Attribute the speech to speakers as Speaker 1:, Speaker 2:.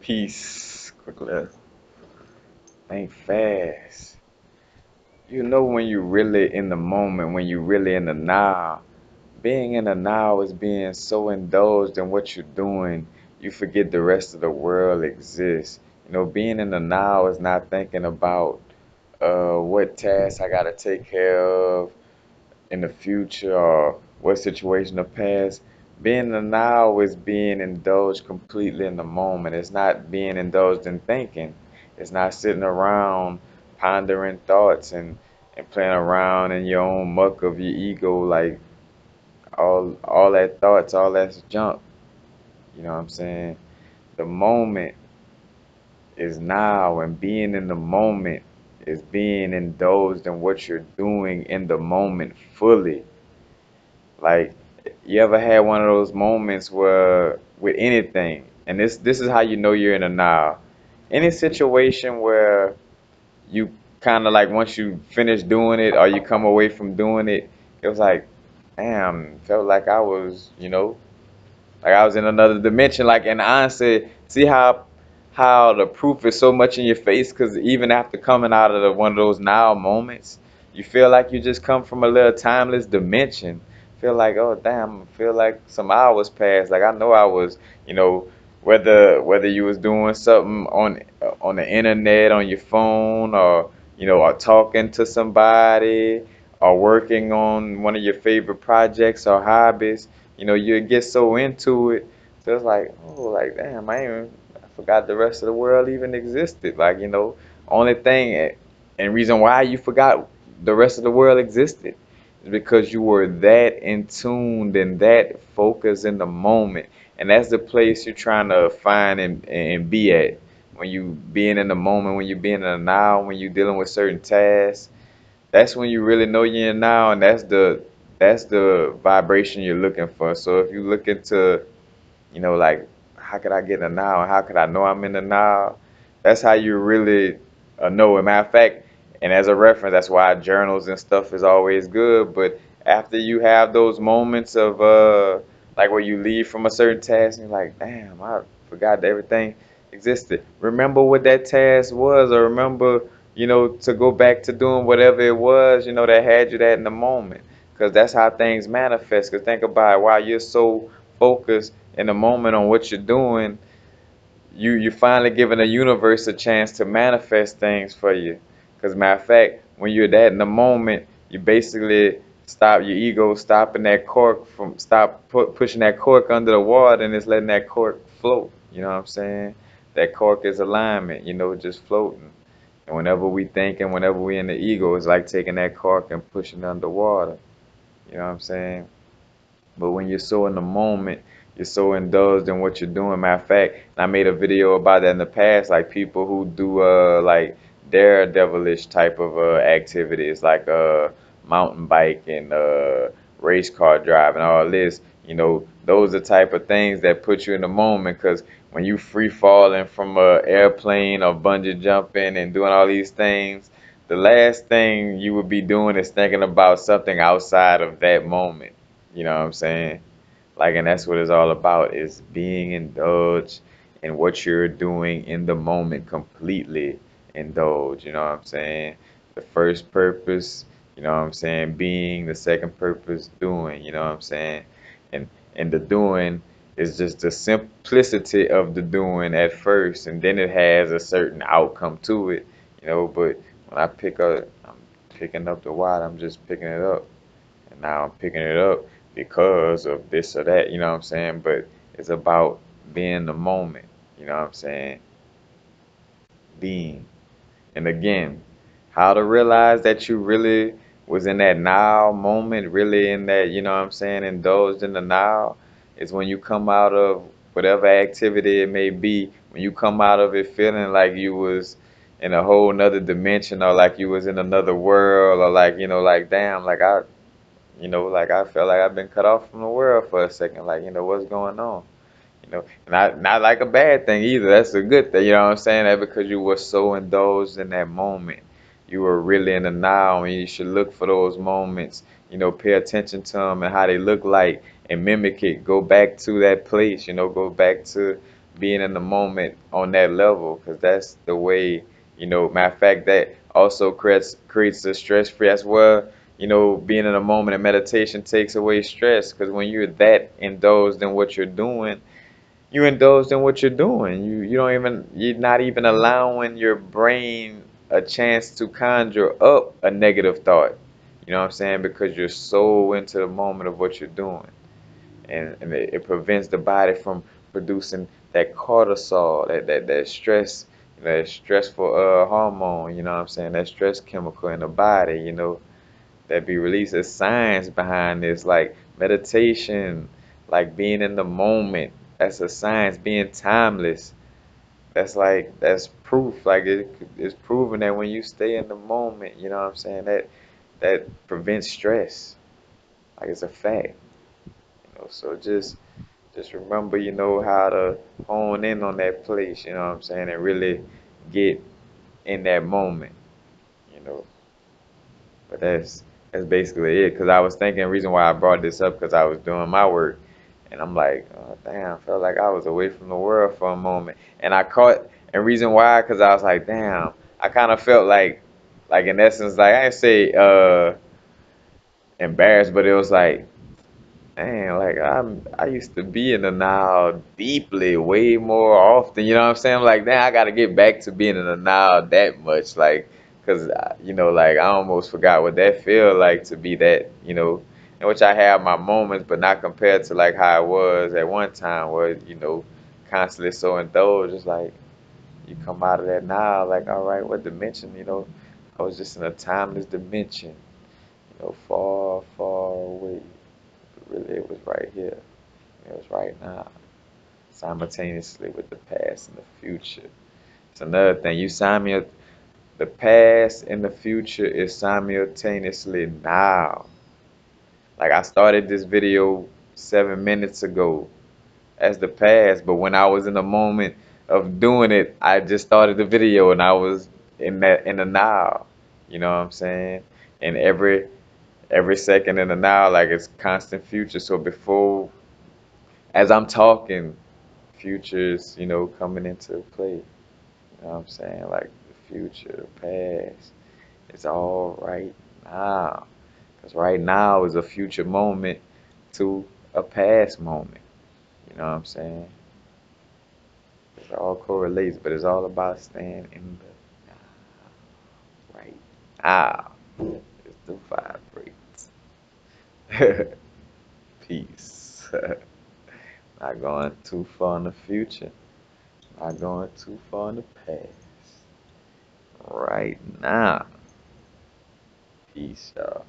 Speaker 1: Peace. Quickly. Think fast. You know when you really in the moment, when you really in the now. Being in the now is being so indulged in what you're doing, you forget the rest of the world exists. Being in the now is not thinking about what tasks I gotta take care of in the future or what situation to pass. Being in the now is being indulged completely in the moment. It's not being indulged in thinking. It's not sitting around pondering thoughts and playing around in your own muck of your ego like all that thoughts, all that's junk. You know what I'm saying? The moment is now, and being in the moment is being indulged in what you're doing in the moment fully. Like, you ever had one of those moments where with anything, and this is how you know you're in a now. Any situation where you kind of like once you finish doing it or you come away from doing it, it was like, damn, felt like I was, like I was in another dimension. Like, and honestly, see how the proof is so much in your face, because even after coming out of one of those now moments, you feel like you just come from a little timeless dimension. Feel like, oh damn, feel like some hours passed. Like I know I was, you know, whether you was doing something on the internet, on your phone, or or talking to somebody, or working on one of your favorite projects or hobbies. You get so into it, so it's like, oh, like damn, I forgot the rest of the world even existed. Like, only thing and reason why you forgot the rest of the world existed is because you were that in tuned and that focused in the moment. And that's the place you're trying to find and be at when you being in the moment, when you being in the now, when you dealing with certain tasks. That's when you really know you're in now, and that's the vibration you're looking for. So if you look into, like, how could I get in the now, and how could I know I'm in the now? That's how you really know. As a matter of fact, and as a reference, that's why journals and stuff is always good. But after you have those moments of like where you leave from a certain task, and you're like, damn, I forgot that everything existed. Remember what that task was, or remember, to go back to doing whatever it was, that had you that in the moment. Because that's how things manifest. Because think about it, while you're so focused in the moment on what you're doing, you finally giving the universe a chance to manifest things for you. Because matter of fact, when you're that in the moment, you basically stop your ego stopping that cork from pushing that cork under the water and it's letting that cork float. You know what I'm saying? That cork is alignment, just floating. And whenever we think and whenever we in the ego, it's like taking that cork and pushing it underwater. You know what I'm saying? But when you're so in the moment, you're so indulged in what you're doing. Matter of fact, and I made a video about that in the past, like people who do like daredevilish type of activities, like mountain bike and race car driving, all this. Those are the type of things that put you in the moment. Because when you free falling from a airplane or bungee jumping and doing all these things, the last thing you would be doing is thinking about something outside of that moment. You know what I'm saying? Like, and that's what it's all about, is being indulged in what you're doing in the moment, completely indulged. You know what I'm saying? The first purpose, what I'm saying, being, the second purpose, doing, what I'm saying? And the doing is just the simplicity of the doing at first, and then it has a certain outcome to it, but when I'm picking up the water, I'm just picking it up. And now I'm picking it up because of this or that, you know what I'm saying? But it's about being the moment, you know what I'm saying? Being. And again, how to realize that you really was in that now moment, really in that, what I'm saying, indulged in the now, is when you come out of whatever activity it may be, when you come out of it feeling like you was in a whole nother dimension, or like you was in another world, or like, like damn, like like I felt like I've been cut off from the world for a second. Like, what's going on? Not like a bad thing either. That's a good thing. You know what I'm saying? That because you were so indulged in that moment, you were really in the now, and you should look for those moments. Pay attention to them and how they look like, and mimic it. Go back to that place. Go back to being in the moment on that level, because that's the way, matter of fact, that also creates a stress free as well. Being in the moment and meditation takes away stress, because when you're that indulged in what you're doing, you indulged in what you're doing. You're not even allowing your brain a chance to conjure up a negative thought. You know what I'm saying? Because you're so into the moment of what you're doing. And it prevents the body from producing that cortisol, that stress, that stressful hormone, you know what I'm saying? That stress chemical in the body, that be released. There's science behind this, like meditation, like being in the moment. That's a science. Being timeless. That's proof. Like it's proven that when you stay in the moment, you know what I'm saying, that prevents stress. Like it's a fact. So just remember, how to hone in on that place, you know what I'm saying, and really get in that moment, you know. But that's basically it. Cause I was thinking, reason why I brought this up, cause I was doing my work, and I'm like, oh, damn, I felt like I was away from the world for a moment, and I caught, and reason why, cause I was like, damn, I kind of felt like in essence, like I didn't say embarrassed, but it was like, dang, like I used to be in the now deeply, way more often. You know what I'm saying? I'm like, damn, I gotta get back to being in the now that much, like, cause like I almost forgot what that feel like to be that, in which I have my moments, but not compared to like how it was at one time, where constantly so indulged. It's like you come out of that now, like, all right, what dimension? I was just in a timeless dimension, far, far away. Really, it was right here. It was right now, simultaneously with the past and the future. It's another thing. The past and the future is simultaneously now. Like I started this video 7 minutes ago as the past, but when I was in the moment of doing it, I just started the video and I was in the now. You know what I'm saying? And every second in the now, like it's constant future. So before, as I'm talking, futures, coming into play. You know what I'm saying? Like the future, the past. It's all right now. Because right now is a future moment to a past moment. You know what I'm saying? It all correlates, but it's all about staying in the right now. It's the vibrate. Peace. Not going too far in the future. Not going too far in the past. Right now. Peace, y'all.